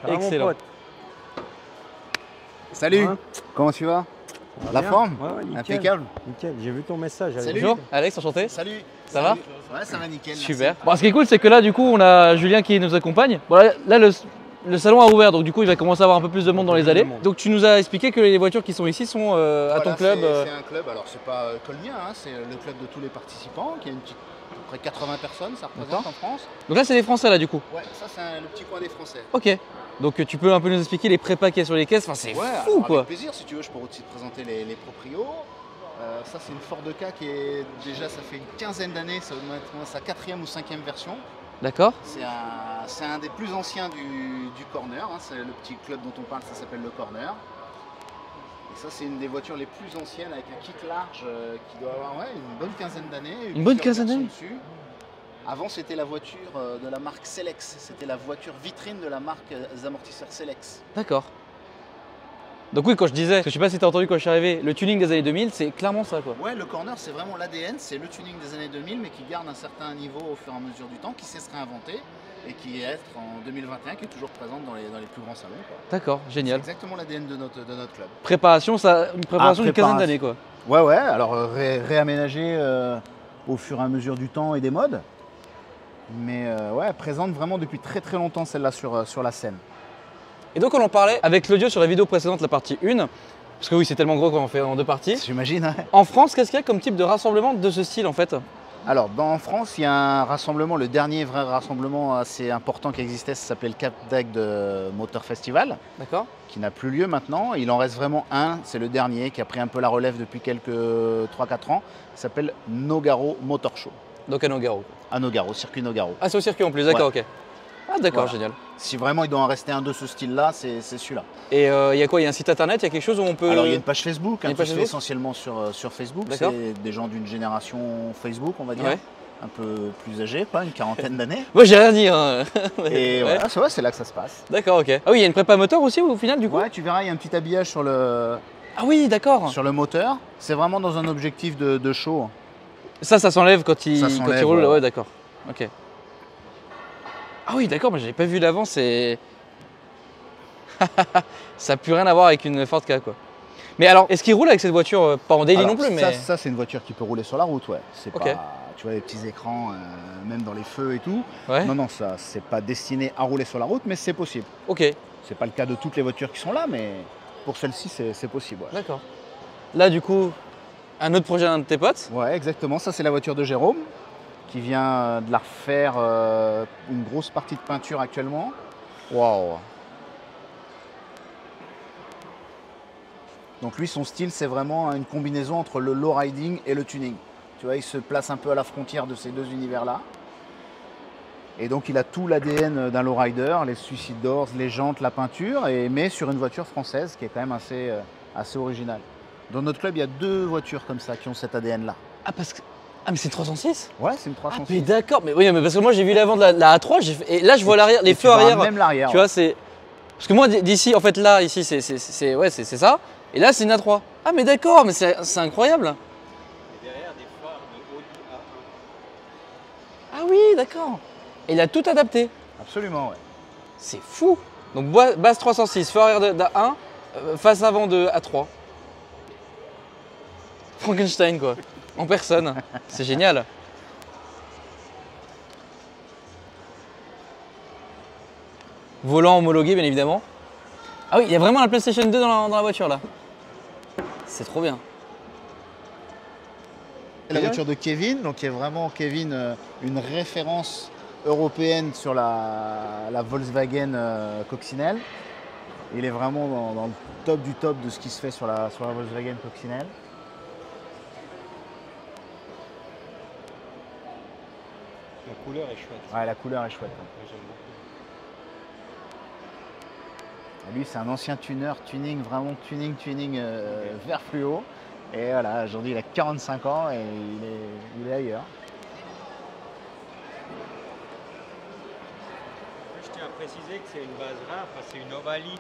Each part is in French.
Excellent. Salut, Hein, comment tu vas? La bien. forme? Ouais, nickel. Impeccable. Nickel, j'ai vu ton message. allez. Salut. Bonjour, Alex, enchanté. Salut. Ça va? Ouais, ça va nickel. Super. Bon, ce qui est cool, c'est que là, du coup, on a Julien qui nous accompagne. Bon, là, le salon a ouvert, donc du coup, il va commencer à avoir un peu plus de monde dans les allées. Donc, tu nous as expliqué que les voitures qui sont ici sont à ton club. C'est un club, alors c'est pas que le mien, hein, c'est le club de tous les participants, qui a une petite, à peu près 80 personnes, ça représente en France. Donc là, c'est les Français, là, du coup. Ouais, ça c'est le petit coin des Français. Ok. Donc, tu peux un peu nous expliquer les prépas qu'il y a sur les caisses. Enfin, c'est Ouais, fou, alors, quoi. avec plaisir, si tu veux, je pourrais aussi te présenter les proprios. Ça c'est une Ford Ka qui est déjà, ça fait une quinzaine d'années, ça doit être sa 4e ou 5e version. D'accord. C'est un des plus anciens du Corner, hein. C'est le petit club dont on parle, ça s'appelle le Corner. Et ça c'est une des voitures les plus anciennes avec un kick large qui doit avoir une bonne quinzaine d'années. Une bonne quinzaine d'années. Avant c'était la voiture de la marque Selex, c'était la voiture vitrine de la marque des amortisseurs Selex. D'accord. Donc oui, quand je disais, parce que je sais pas si tu as entendu quand je suis arrivé, le tuning des années 2000, c'est clairement ça, quoi. Ouais, le Corner c'est vraiment l'ADN, c'est le tuning des années 2000 mais qui garde un certain niveau au fur et à mesure du temps, qui sait se réinventer et qui est en 2021, qui est toujours présente dans les plus grands salons. D'accord, C'est génial. exactement l'ADN de notre club. Préparation, une préparation d'une quinzaine d'années, quoi. Ouais, alors réaménagé au fur et à mesure du temps et des modes. Mais ouais, présente vraiment depuis très très longtemps celle-là sur la scène. Et donc on en parlait avec l'audio sur la vidéo précédente, la partie 1, parce que oui, c'est tellement gros qu'on en fait en deux parties. J'imagine, ouais. En France, qu'est-ce qu'il y a comme type de rassemblement de ce style, en fait? Alors, en France, il y a un rassemblement, le dernier vrai rassemblement assez important qui existait, ça s'appelle Cap d'Agde Motor Festival, D'accord. qui n'a plus lieu maintenant. Il en reste vraiment un, c'est le dernier, qui a pris un peu la relève depuis quelques 3-4 ans. Il s'appelle Nogaro Motor Show. Donc à Nogaro. À Nogaro, circuit Nogaro. Ah, c'est au circuit en plus, d'accord, Ouais. ok. Ah, d'accord, Voilà. génial. Si vraiment il doit en rester un de ce style-là, c'est celui-là. Et il y a quoi? Il y a un site internet, il y a quelque chose où on peut. Alors il y a une page Facebook, Il y a une qui page se fait Facebook essentiellement sur Facebook. D'accord. C'est des gens d'une génération Facebook, on va dire, Ouais. un peu plus âgés, pas une quarantaine d'années. Moi, j'ai rien dit. Hein. Et Ouais. voilà, c'est là que ça se passe. D'accord, ok. Ah oui, il y a une prépa moteur aussi au final, du coup? Ouais, tu verras, il y a un petit habillage sur le Ah oui, d'accord. moteur. C'est vraiment dans un objectif de show. Ça s'enlève quand Ça il s'enlève, roule. ouais. Ouais, d'accord. Ok. Ah oui, d'accord, mais j'avais pas vu l'avant, c'est. Ça n'a plus rien à voir avec une Ford Ka, quoi. Mais alors, est-ce qu'il roule avec cette voiture, pas en daily Alors, non plus, mais. ça c'est une voiture qui peut rouler sur la route, ouais. C'est Ok. pas, tu vois, les petits écrans, même dans les feux et tout. Ouais. Non, ça, c'est pas destiné à rouler sur la route, mais c'est possible. Ok, C'est pas le cas de toutes les voitures qui sont là, mais pour celle-ci, c'est possible. Ouais. d'accord. Là, du coup, un autre projet d'un de tes potes. Ouais, exactement. Ça, c'est la voiture de Jérôme qui vient de la refaire une grosse partie de peinture actuellement. Waouh. Donc lui, son style, c'est vraiment une combinaison entre le low riding et le tuning. Tu vois, il se place un peu à la frontière de ces deux univers-là. Et donc, il a tout l'ADN d'un lowrider, les suicide doors, les jantes, la peinture, mais sur une voiture française qui est quand même assez originale. Dans notre club, il y a 2 voitures comme ça qui ont cet ADN-là. Ah, parce que. Ah, mais c'est 306? Ouais, c'est une Ah, 306. mais d'accord, mais oui, mais parce que moi j'ai vu l'avant de la A3, et là je vois l'arrière, les Et tu feux verras arrière. même l'arrière. Tu vois, c'est. Parce que moi d'ici, en fait, là, ici, c'est ça. Et là, c'est une A3. Ah, mais d'accord, mais c'est incroyable. Et derrière, des phares de Audi A1. Ah oui, d'accord. Et il a tout adapté. Absolument, ouais. C'est fou. Donc base 306, feu arrière d'A1, face avant de A3. Frankenstein, quoi. En personne. C'est génial. Volant homologué, bien évidemment. Ah oui, il y a vraiment la PlayStation 2 dans la voiture, là. C'est trop bien. La voiture de Kevin, donc qui est vraiment Kevin, une référence européenne sur la Volkswagen coccinelle. Il est vraiment dans le top du top de ce qui se fait sur la Volkswagen coccinelle. La couleur est chouette. Ouais, la couleur est chouette. Moi, j'aime beaucoup. Lui, c'est un ancien tuning, vraiment tuning vert fluo. Et voilà, aujourd'hui, il a 45 ans et il est ailleurs. Je tiens à préciser que c'est une base rare, parce que c'est une ovalie.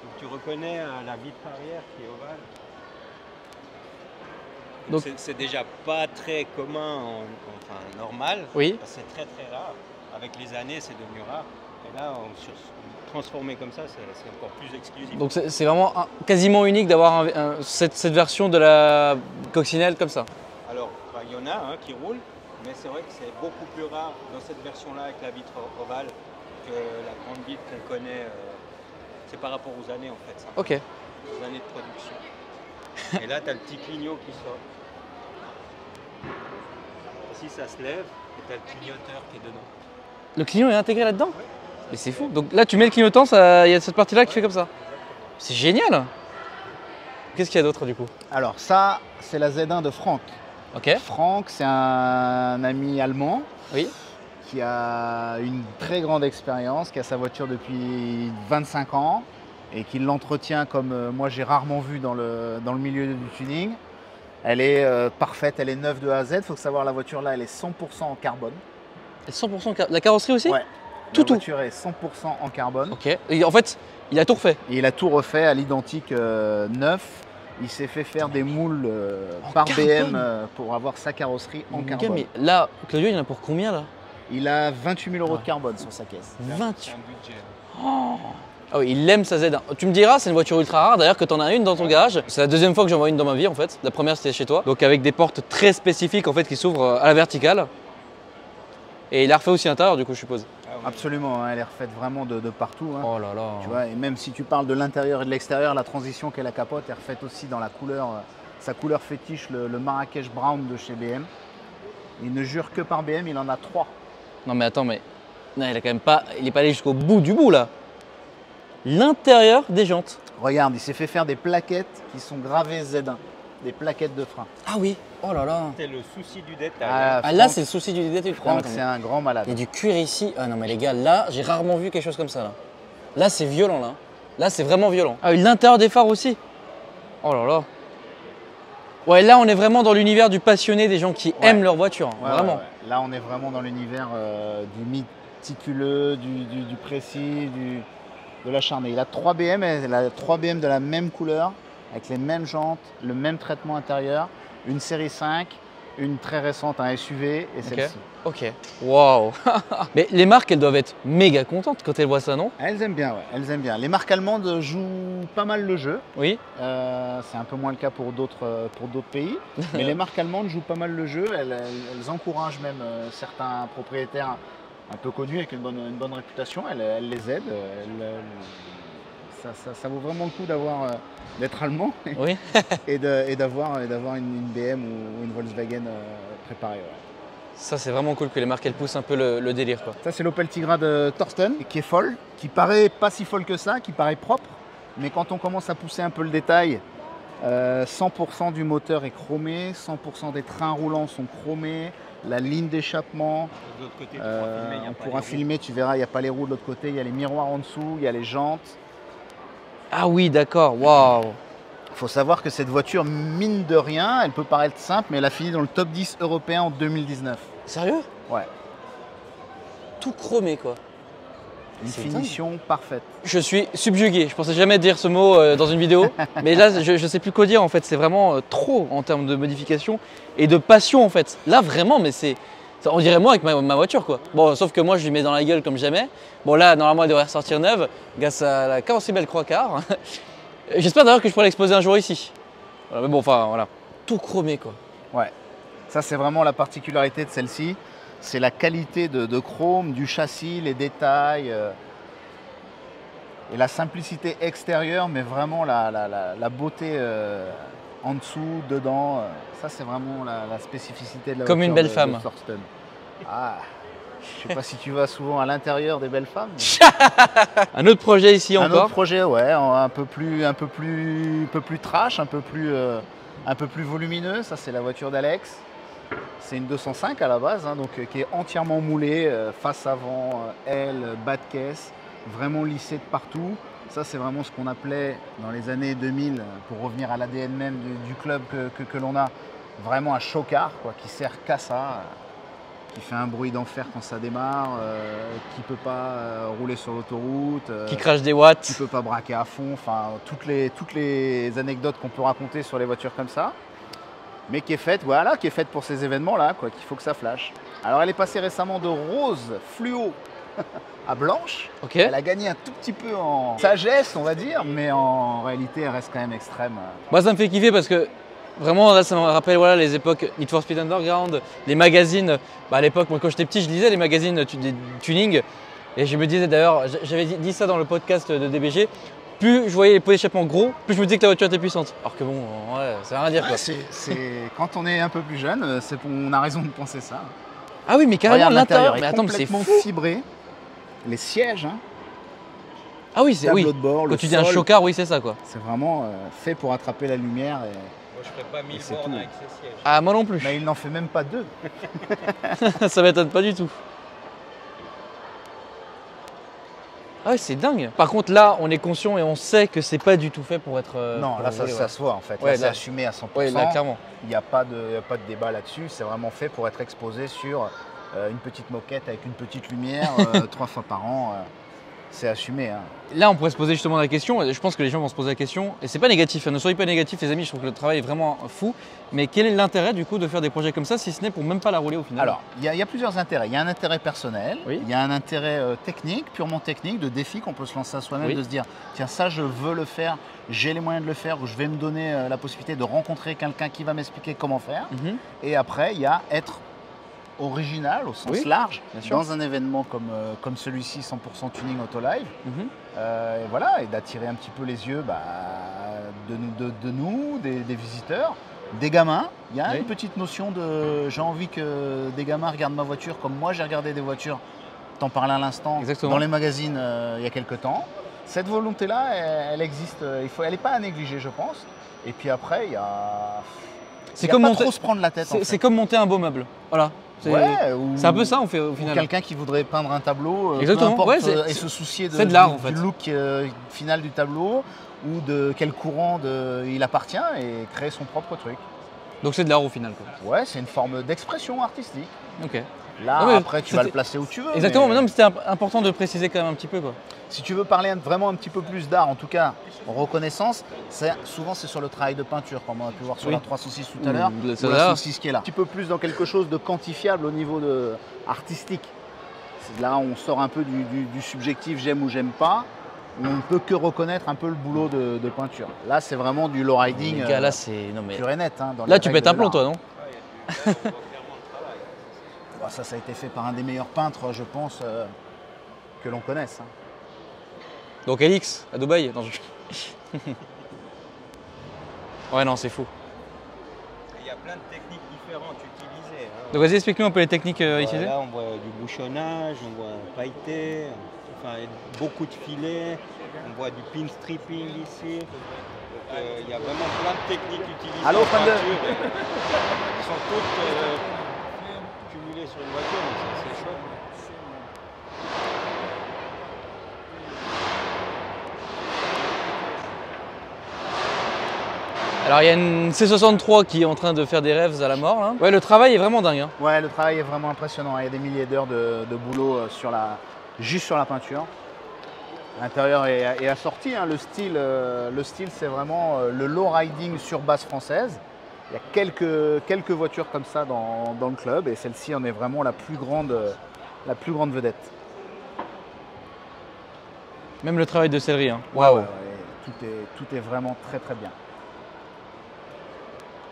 Donc tu reconnais la vitre arrière qui est ovale. Donc- C'est déjà pas très commun, enfin normal. Oui. C'est très très rare. Avec les années, c'est devenu rare. Et Et là, transformé comme ça, c'est encore plus exclusif. Donc c'est vraiment quasiment unique d'avoir cette version de la coccinelle comme ça. Alors, il y en a qui roulent, mais c'est vrai que c'est beaucoup plus rare dans cette version-là avec la vitre ovale que la grande vitre qu'on connaît. C'est par rapport aux années en fait. Ça. Ok. Les années de production. Et là, tu as le petit clignot qui sort. Ici, ça se lève et tu as le clignoteur qui est dedans. Le clignon est intégré là-dedans? Ouais. Mais c'est fou. Donc là, tu mets le clignotant, il y a cette partie-là qui fait comme ça. C'est génial. Qu'est-ce qu'il y a d'autre du coup? Alors ça, c'est la Z1 de Franck. Ok. Franck, c'est un ami allemand. Oui. Qui a une très grande expérience, qui a sa voiture depuis 25 ans et qui l'entretient comme moi j'ai rarement vu dans le milieu du tuning. Elle est parfaite, elle est neuve de A à Z. Il faut savoir, la voiture là, elle est 100% en carbone. Et 100% la carrosserie aussi? Ouais. La voiture est 100% en carbone. Ok. Et en fait, il a tout refait. Et il a tout refait à l'identique neuf. Il s'est fait faire des moules par BM pour avoir sa carrosserie en carbone. Mais là, Claudio, il y en a pour combien là? Il a 28 000 € de carbone sur sa caisse. 28. Un budget. Oh. Ah oui, il aime sa Z1. Tu me diras, c'est une voiture ultra rare d'ailleurs que tu en as une dans ton garage. C'est la deuxième fois que j'en vois une dans ma vie en fait. La première c'était chez toi. Donc avec des portes très spécifiques en fait qui s'ouvrent à la verticale. Et il a refait aussi l'intérieur du coup je suppose. Ah, oui. Absolument, hein, elle est refaite vraiment de partout. Hein. Oh là là. Tu vois, et même si tu parles de l'intérieur et de l'extérieur, la transition qu'est la capote est refaite aussi dans la couleur, sa couleur fétiche, le Marrakech Brown de chez BM. Il ne jure que par BM, il en a 3. Non mais attends, mais non, il a quand même pas, il est pas allé jusqu'au bout du bout là. L'intérieur des jantes. Regarde, il s'est fait faire des plaquettes qui sont gravées Z1, des plaquettes de frein. Ah oui. Oh là là. C'est le souci du détail. Ah là c'est le souci du détail. Franck, c'est un grand malade. Il y a du cuir ici. Ah non mais les gars, là j'ai rarement vu quelque chose comme ça là. Là c'est violent là. Là c'est vraiment violent. Ah oui, l'intérieur des phares aussi. Oh là là. Ouais, là on est vraiment dans l'univers du passionné, des gens qui aiment leur voiture, Ouais, vraiment. ouais. Là on est vraiment dans l'univers du méticuleux, du précis, de l'acharné. Il a 3 BM, il a 3 BM de la même couleur, avec les mêmes jantes, le même traitement intérieur, une série 5, une très récente, un SUV et celle-ci. Ok. Waouh. Mais les marques, elles doivent être méga contentes quand elles voient ça, non? Elles aiment bien, ouais. Elles aiment bien. Les marques allemandes jouent pas mal le jeu. Oui. C'est un peu moins le cas pour d'autres pays. Mais les marques allemandes jouent pas mal le jeu. Elles encouragent même certains propriétaires un peu connus avec une bonne réputation. Elles les aident. Ça vaut vraiment le coup d'être allemand Oui. et d'avoir une BM ou une Volkswagen préparée. Ouais. Ça, c'est vraiment cool que les marques elles poussent un peu le délire, quoi. Ça, c'est l'Opel Tigra de Thorsten, qui est folle, qui paraît pas si folle que ça, qui paraît propre. Mais quand on commence à pousser un peu le détail, 100% du moteur est chromé, 100% des trains roulants sont chromés, la ligne d'échappement, De l'autre côté, tu pourras filmer, il y a on pas pourra les filmer, tu verras, il n'y a pas les roues de l'autre côté, il y a les miroirs en dessous, il y a les jantes. Ah oui, d'accord, waouh. Il faut savoir que cette voiture, mine de rien, elle peut paraître simple, mais elle a fini dans le top 10 européen en 2019. Sérieux? Ouais, Tout chromé, quoi. une C'est finition parfaite. Je suis subjugué. Je pensais jamais dire ce mot dans une vidéo, mais là, je sais plus quoi dire en fait. C'est vraiment trop en termes de modification et de passion en fait. Là, vraiment, mais on dirait moi avec ma voiture quoi. Bon, sauf que moi, je lui mets dans la gueule comme jamais. Bon, là, normalement, elle devrait ressortir neuve grâce à la carrosserie belle croix-quart. J'espère d'ailleurs que je pourrai l'exposer un jour ici. Voilà, mais bon, enfin, voilà. Tout chromé quoi. Ouais, ça c'est vraiment la particularité de celle-ci. C'est la qualité de chrome, du châssis, les détails et la simplicité extérieure, mais vraiment la beauté en dessous, dedans. Ça c'est vraiment la spécificité de la Comme voiture une belle de femme. Thorsten. Ah, je sais pas si tu vas souvent à l'intérieur des belles femmes. Un autre projet ici Un encore. autre projet, ouais, un peu plus trash, un peu plus volumineux. Ça, c'est la voiture d'Alex. C'est une 205 à la base, hein, donc qui est entièrement moulée, face avant, aile, bas de caisse, vraiment lissée de partout. Ça, c'est vraiment ce qu'on appelait dans les années 2000, pour revenir à l'ADN même du club que l'on a, vraiment un chocard, quoi, qui sert qu'à ça. Qui fait un bruit d'enfer quand ça démarre, qui ne peut pas rouler sur l'autoroute, Qui crache des qui watts. ne peut pas braquer à fond, enfin toutes les anecdotes qu'on peut raconter sur les voitures comme ça, mais qui est faite pour ces événements-là, quoi, qu'il faut que ça flash. Alors elle est passée récemment de rose fluo à blanche. Ok. Elle a gagné un tout petit peu en sagesse, on va dire, mais en réalité, elle reste quand même extrême. Moi, ça me fait kiffer parce que vraiment, là, ça me rappelle voilà, les époques Need for Speed Underground, les magazines. Bah, à l'époque, moi, quand j'étais petit, je lisais les magazines des tuning. Et je me disais d'ailleurs, j'avais dit ça dans le podcast de DBG, plus je voyais les pots d'échappement gros, plus je me disais que la voiture était puissante. Alors que bon, ouais, ça veut rien dire quoi. Quand on est un peu plus jeune, on a raison de penser ça. Ah oui, mais carrément Regarde, l'intérieur. est Mais attends, mais c'est complètement fou. fibré. Les sièges, hein, Ah oui, c'est oui. tableau de bord, Quand le tu dis un sol, chocard, oui, c'est ça quoi. c'est vraiment fait pour attraper la lumière. Moi, je ferais pas 1000 c'est bornes tout. avec ces sièges. Ah, moi non plus. Mais il n'en fait même pas 2. Ça m'étonne pas du tout. Ah ouais, c'est dingue. Par contre, là, on est conscient et on sait que c'est pas du tout fait pour être. Non, pour là, ça, rouler, ça ouais. se voit en fait. Ouais, Là, c'est là- assumé à 100%. Ouais, là, clairement. Il n'y a pas de débat là-dessus. C'est vraiment fait pour être exposé sur une petite moquette avec une petite lumière 3 fois par an. C'est assumé. Hein. Là, on pourrait se poser justement la question, et je pense que les gens vont se poser la question, et c'est pas négatif, hein, ne soyez pas négatifs les amis, je trouve que le travail est vraiment fou, mais quel est l'intérêt du coup de faire des projets comme ça si ce n'est pour même pas la rouler au final? Alors, il y a plusieurs intérêts. Il y a un intérêt personnel, Oui. il y a un intérêt technique, purement technique, de défi qu'on peut se lancer à soi-même, Oui. de se dire tiens, ça, je veux le faire, j'ai les moyens de le faire, ou je vais me donner la possibilité de rencontrer quelqu'un qui va m'expliquer comment faire. Mhm. Et après, il y a être original au sens Oui, large bien sûr. dans un événement comme celui-ci 100% tuning auto live Mhm. et voilà, et d'attirer un petit peu les yeux de nous, des visiteurs, des gamins. Il y a Oui. une petite notion de j'ai envie que des gamins regardent ma voiture comme moi j'ai regardé des voitures, t'en parlais à l'instant, Exactement. dans les magazines il y a quelques temps. Cette volonté là elle existe, elle n'est pas à négliger je pense. Et puis après il y a C'est il y a comme pas monter- trop se prendre la tête en C'est fait. c'est comme monter un beau meuble. Voilà. C'est Ouais, c'est un peu ça on fait au ou final. quelqu'un qui voudrait peindre un tableau, Exactement, peu importe, ouais, c'est- et se soucier c'est de l'art, en du fait. look final du tableau ou de quel courant il appartient et créer son propre truc. Donc c'est de l'art au final quoi. Ouais, c'est une forme d'expression artistique. Ok. Là, Non, mais après, tu vas c'était- le placer où tu veux. Exactement, mais mais non, mais c'était important de préciser quand même un petit peu quoi. si tu veux parler vraiment un petit peu plus d'art, en tout cas en reconnaissance, souvent c'est sur le travail de peinture, comme on a pu voir sur Oui. la 306 tout à l'heure, Ou la ou Sada. la 106 qui est là. Un petit peu plus dans quelque chose de quantifiable au niveau artistique. Là, on sort un peu du subjectif j'aime ou j'aime pas. On ne peut que reconnaître un peu le boulot de peinture. Là, c'est vraiment du low riding Les gars, là c'est. Non mais. pur et net. Hein, dans Là les tu règles pètes un de plomb l'art. toi, non? Bah, ça a été fait par un des meilleurs peintres, je pense, que l'on connaisse. Hein. Donc Elix, à Dubaï? Non, ouais, non, c'est fou. Il y a plein de techniques différentes utilisées. Hein. Donc vas-y, explique-nous un peu les techniques utilisées. Là, on voit du bouchonnage, on voit pailleté, enfin, beaucoup de filets, on voit du pin stripping ici. Donc, il y a vraiment plein de techniques utilisées. Allô, en fan de- peinture. Elles sont toutes cumulées sur une voiture, donc c'est chouette. Alors il y a une C63 qui est en train de faire des rêves à la mort là. Ouais, le travail est vraiment dingue. Hein. Ouais, le travail est vraiment impressionnant. Il y a des milliers d'heures de boulot juste sur la peinture. L'intérieur est assorti. Hein. Le style, c'est vraiment le low riding sur base française. Il y a quelques voitures comme ça dans le club et celle-ci en est vraiment la plus grande vedette. Même le travail de sellerie. Hein. Ouais, ouais, tout est vraiment très très bien.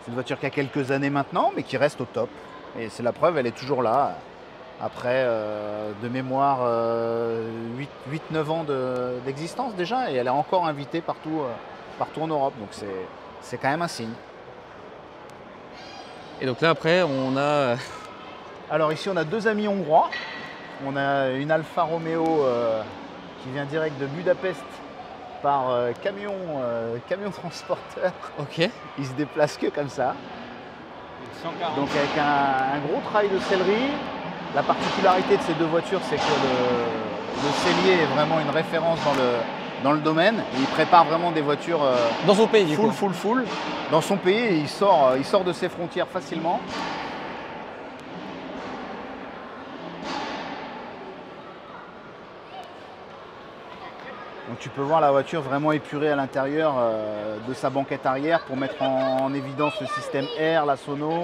C'est une voiture qui a quelques années maintenant, mais qui reste au top. Et c'est la preuve, elle est toujours là. Après, de mémoire, 8-9 ans d'existence déjà. Et elle est encore invitée partout en Europe. Donc c'est quand même un signe. Et donc là après on a. Alors ici, on a deux amis hongrois. On a une Alfa Romeo qui vient direct de Budapest par camion transporteur. Ok. Il se déplace que comme ça. 140. Donc avec un gros travail de sellerie. La particularité de ces deux voitures, c'est que le sellier est vraiment une référence dans le domaine. Il prépare vraiment des voitures Dans son pays du coup. full. Dans son pays, et il sort de ses frontières facilement. Donc tu peux voir la voiture vraiment épurée à l'intérieur de sa banquette arrière pour mettre en évidence le système air, la sono.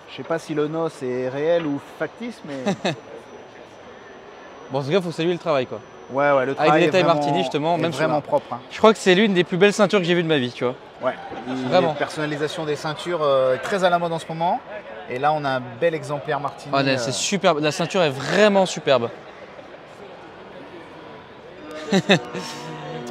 Je sais pas si le NOS est réel ou factice, mais Bon, en tout cas, il faut saluer le travail, quoi. Ouais, ouais, le Avec travail les détails est vraiment, Martini, justement, est même vraiment propre. Hein. Je crois que c'est l'une des plus belles ceintures que j'ai vues de ma vie, tu vois. Ouais, Vraiment. La personnalisation des ceintures est très à la mode en ce moment. Et là, on a un bel exemplaire Martini. Ah, c'est superbe. La ceinture est vraiment superbe.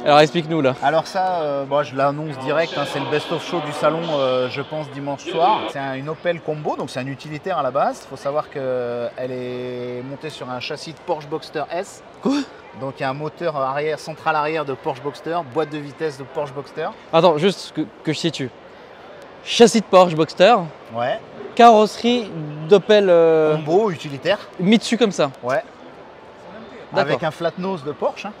Alors, explique-nous là. Alors ça, bon, je l'annonce direct, hein, c'est le best-of show du salon, je pense, dimanche soir. C'est une Opel Combo, donc c'est un utilitaire à la base. Il faut savoir qu'elle est montée sur un châssis de Porsche Boxster S. Quoi? Donc il y a un moteur arrière, central arrière de Porsche Boxster, boîte de vitesse de Porsche Boxster. Attends, juste que je situe. Châssis de Porsche Boxster, Ouais. carrosserie d'Opel Combo, utilitaire. Mitsu comme ça. Ouais. D'accord. Avec un flat nose de Porsche. Hein.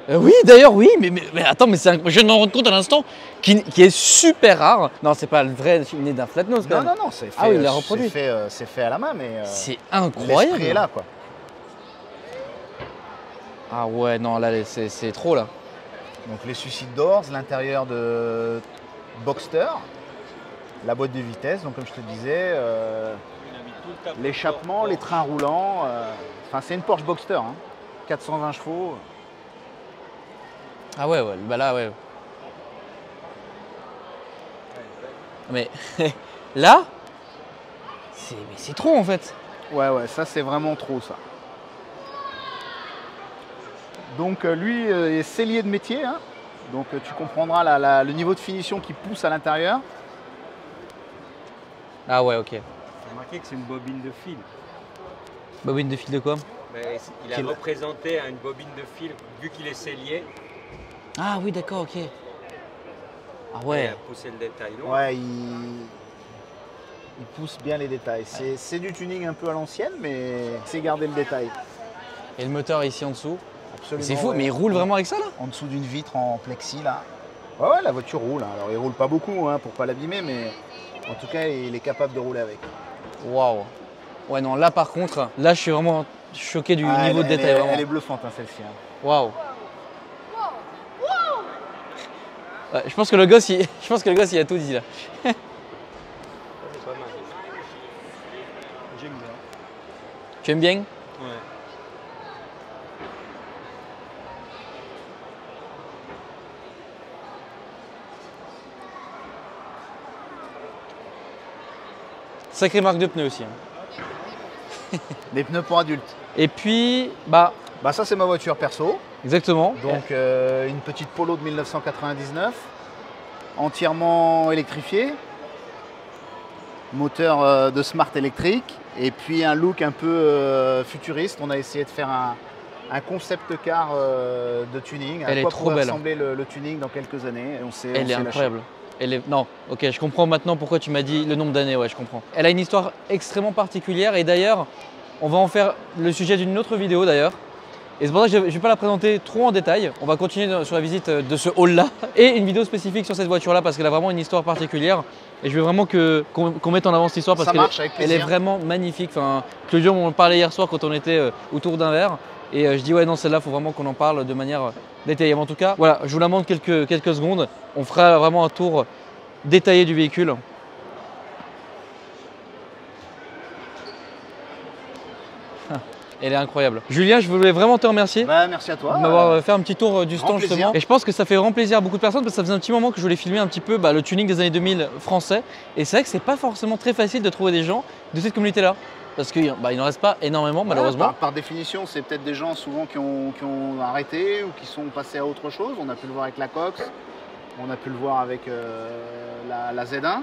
Oui, d'ailleurs, oui, mais attends, mais je viens de m'en rendre compte à l'instant, qui est super rare. Non, c'est pas le vrai né d'un flat nose quand Non, même. non, non, c'est fait, Ah oui, il l'a reproduit. c'est fait à la main, mais C'est l'esprit incroyable. est là, quoi. Ah ouais, non, là, c'est trop là. Donc les suicides doors, l'intérieur de Boxster, la boîte de vitesse, donc comme je te disais, l'échappement, les trains roulants. Enfin, c'est une Porsche Boxster, hein, 420 chevaux. Ah ouais, ouais, bah là, ouais. Mais là, c'est trop en fait. Ouais, ouais, ça c'est vraiment trop ça. Donc lui est sellier de métier, hein. Donc tu comprendras le niveau de finition qui pousse à l'intérieur. Ah ouais, ok. J'ai remarqué que c'est une bobine de fil. Bobine de fil de quoi? Mais il a représenté une bobine de fil, vu qu'il est sellier. Ah oui, d'accord, ok. Ah Il ouais. a poussé le détail loin. Ouais, il pousse bien les détails. C'est du tuning un peu à l'ancienne, mais c'est garder le détail. Et le moteur ici en dessous. Absolument. C'est fou, ouais. mais il roule vraiment avec ça là? En dessous d'une vitre en plexi là. Ouais, ouais, la voiture roule. Hein. Alors il roule pas beaucoup hein, pour pas l'abîmer, mais en tout cas il est capable de rouler avec. Waouh. Ouais, non, là par contre, là je suis vraiment choqué du niveau de détail. Vraiment. Elle est bluffante hein, celle-ci. Hein. Waouh. Ouais, je pense que le gosse, il a tout dit là. Ça, c'est pas mal. J'aime bien. Tu aimes bien? Ouais. Sacrée marque de pneus aussi. Hein. Des pneus pour adultes. Et puis, bah, Ça c'est ma voiture perso. exactement. Donc une petite Polo de 1999, entièrement électrifiée, moteur de Smart électrique et puis un look un peu futuriste. On a essayé de faire un concept car de tuning. Elle à est quoi trop pourrait belle. ressembler le tuning dans quelques années. Et on s'est Elle est lâché. incroyable. Non, ok, je comprends maintenant pourquoi tu m'as dit le nombre d'années, ouais, je comprends. Elle a une histoire extrêmement particulière et d'ailleurs, on va en faire le sujet d'une autre vidéo d'ailleurs. Et c'est pour ça que je ne vais pas la présenter trop en détail. On va continuer sur la visite de ce hall-là et une vidéo spécifique sur cette voiture-là parce qu'elle a vraiment une histoire particulière. Et je veux vraiment qu'on mette en avant cette histoire parce Ça marche, avec qu'elle est plaisir. vraiment magnifique. Enfin, Claudio m'en parlait hier soir quand on était autour d'un verre. Et je dis ouais non, celle-là, il faut vraiment qu'on en parle de manière détaillée. Mais en tout cas, voilà, je vous la montre quelques secondes. On fera vraiment un tour détaillé du véhicule. Elle est incroyable. Julien, je voulais vraiment te remercier Merci à toi. de m'avoir fait un petit tour du grand stand plaisir. justement. Et je pense que ça fait vraiment plaisir à beaucoup de personnes parce que ça faisait un petit moment que je voulais filmer un petit peu le tuning des années 2000 français. Et c'est vrai que c'est pas forcément très facile de trouver des gens de cette communauté-là. Parce qu'il n'en reste pas énormément malheureusement. Par définition, c'est peut-être des gens souvent qui ont arrêté ou qui sont passés à autre chose. On a pu le voir avec la Cox, on a pu le voir avec la Z1,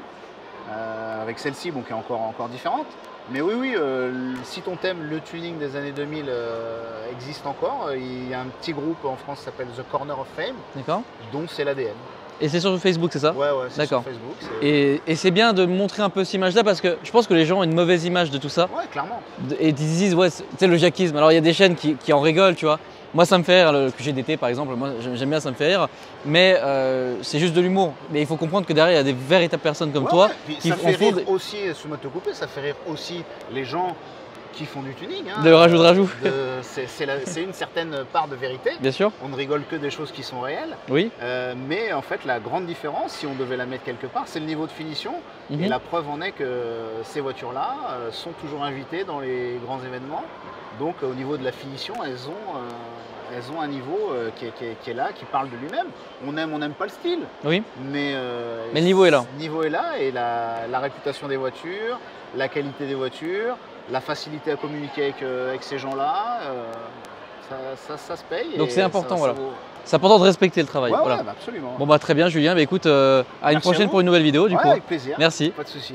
avec celle-ci bon, qui est encore différente. Mais oui, si ton thème, le tuning des années 2000 existe encore, il y a un petit groupe en France qui s'appelle The Corner of Fame, D'accord. dont c'est l'ADN. Et c'est sur Facebook, c'est ça? Ouais, c'est sur D'accord. Facebook. Et c'est bien de montrer un peu cette image-là parce que je pense que les gens ont une mauvaise image de tout ça. Ouais, clairement. Et ils disent, ouais, c'est le jackisme. Alors il y a des chaînes qui en rigolent, tu vois. Moi ça me fait rire, le QGDT par exemple, moi j'aime bien, ça me fait rire. Mais c'est juste de l'humour. Mais il faut comprendre que derrière il y a des véritables personnes comme toi puis qui ça fait font rire aussi, excuse-moi de te couper, ça fait rire aussi les gens qui font du tuning. Hein. de rajout. C'est une certaine part de vérité. Bien sûr, On ne rigole que des choses qui sont réelles. oui. Mais en fait, la grande différence, si on devait la mettre quelque part, c'est le niveau de finition. Mhm. Et la preuve en est que ces voitures-là sont toujours invitées dans les grands événements. Donc au niveau de la finition, elles ont un niveau qui est là, qui parle de lui-même. On n'aime pas le style, Oui, mais mais le niveau est là. Le niveau est là et la réputation des voitures, la qualité des voitures, la facilité à communiquer avec ces gens-là, ça se paye. Donc et c'est important, ça voilà. vaut- C'est important de respecter le travail. Ouais, voilà. ouais, bah, absolument. Bon bah très bien Julien, bah, écoute, à une Merci à prochaine vous. pour une nouvelle vidéo du Ouais, coup. avec plaisir. Merci. Pas de souci.